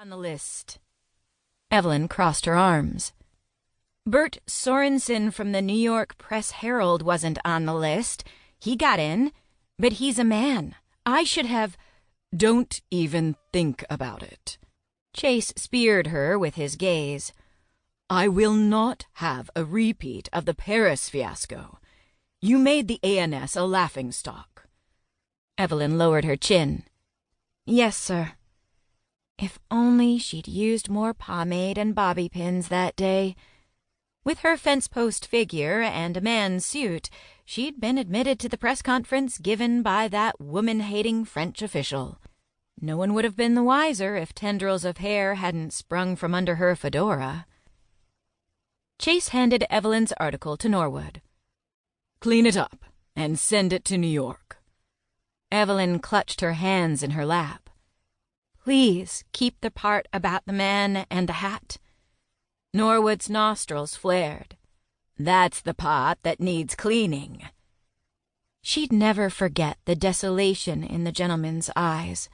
On the list. Evelyn crossed her arms. Bert Sorensen from the New York Press Herald wasn't on the list. He got in, but he's a man. I should have... Don't even think about it. Chase speared her with his gaze. I will not have a repeat of the Paris fiasco. You made the ANS a laughingstock. Evelyn lowered her chin. Yes, sir. If only she'd used more pomade and bobby pins that day. With her fence-post figure and a man's suit, she'd been admitted to the press conference given by that woman-hating French official. No one would have been the wiser if tendrils of hair hadn't sprung from under her fedora. Chase handed Evelyn's article to Norwood. Clean it up and send it to New York. Evelyn clutched her hands in her lap. Please keep the part about the man and the hat. Norwood's nostrils flared. That's the part that needs cleaning. She'd never forget the desolation in the gentleman's eyes.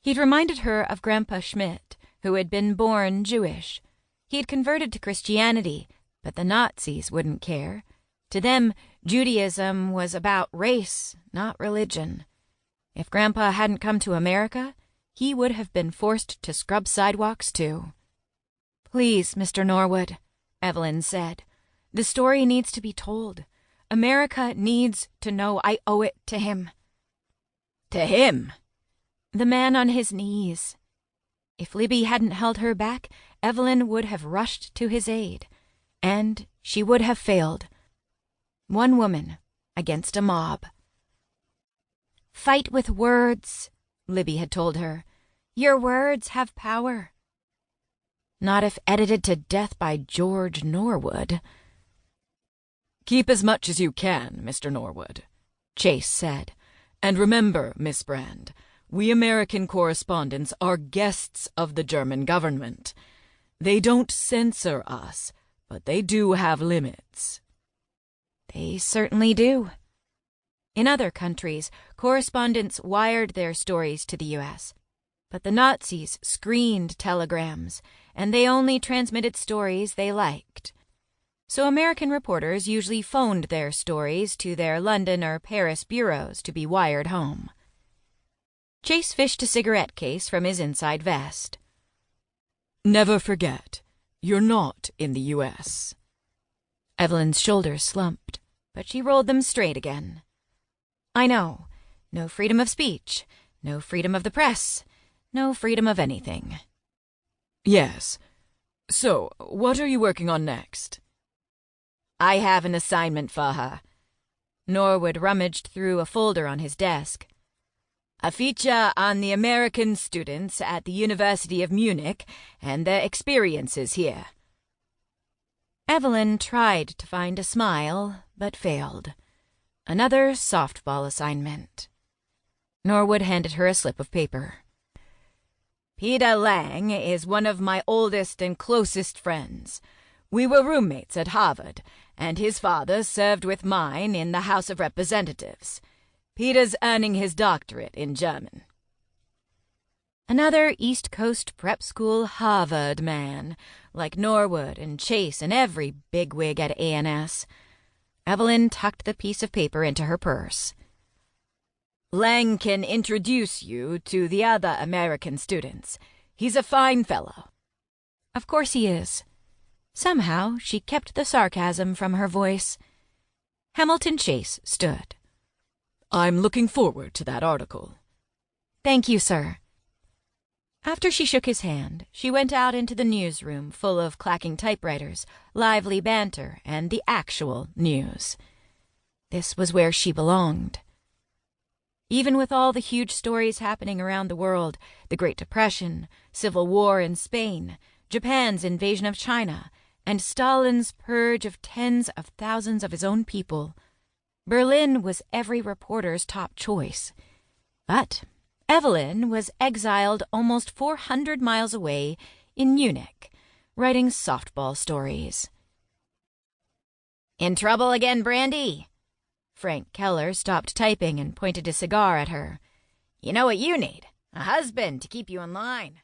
He'd reminded her of Grandpa Schmidt, who had been born Jewish. He'd converted to Christianity, but the Nazis wouldn't care. To them, Judaism was about race, not religion. If Grandpa hadn't come to America, he would have been forced to scrub sidewalks, too. Please, Mr. Norwood, Evelyn said. The story needs to be told. America needs to know I owe it to him. To him? The man on his knees. If Libby hadn't held her back, Evelyn would have rushed to his aid. And she would have failed. One woman against a mob. Fight with words, Libby had told her. Your words have power. Not if edited to death by George Norwood. Keep as much as you can, Mr. Norwood, Chase said. And remember, Miss Brand, we American correspondents are guests of the German government. They don't censor us, but they do have limits. They certainly do. In other countries, correspondents wired their stories to the U.S., but the Nazis screened telegrams, and they only transmitted stories they liked. So American reporters usually phoned their stories to their London or Paris bureaus to be wired home. Chase fished a cigarette case from his inside vest. Never forget, you're not in the U.S. Evelyn's shoulders slumped, but she rolled them straight again. I know. No freedom of speech, no freedom of the press, no freedom of anything. Yes. So, what are you working on next? I have an assignment for her. Norwood rummaged through a folder on his desk. A feature on the American students at the University of Munich and their experiences here. Evelyn tried to find a smile, but failed. Another softball assignment. Norwood handed her a slip of paper. Peter Lang is one of my oldest and closest friends. We were roommates at Harvard, and his father served with mine in the House of Representatives. Peter's earning his doctorate in German. Another East Coast prep school Harvard man, like Norwood and Chase and every bigwig at ANS. Evelyn tucked the piece of paper into her purse. Lang can introduce you to the other American students. He's a fine fellow. Of course he is. Somehow she kept the sarcasm from her voice. Hamilton Chase stood. I'm looking forward to that article. Thank you, sir. After she shook his hand, she went out into the newsroom full of clacking typewriters, lively banter, and the actual news. This was where she belonged. Even with all the huge stories happening around the world, the Great Depression, Civil War in Spain, Japan's invasion of China, and Stalin's purge of tens of thousands of his own people, Berlin was every reporter's top choice. But Evelyn was exiled almost 400 miles away in Munich, writing softball stories. In trouble again, Brandy? Frank Keller stopped typing and pointed a cigar at her. You know what you need? A husband to keep you in line.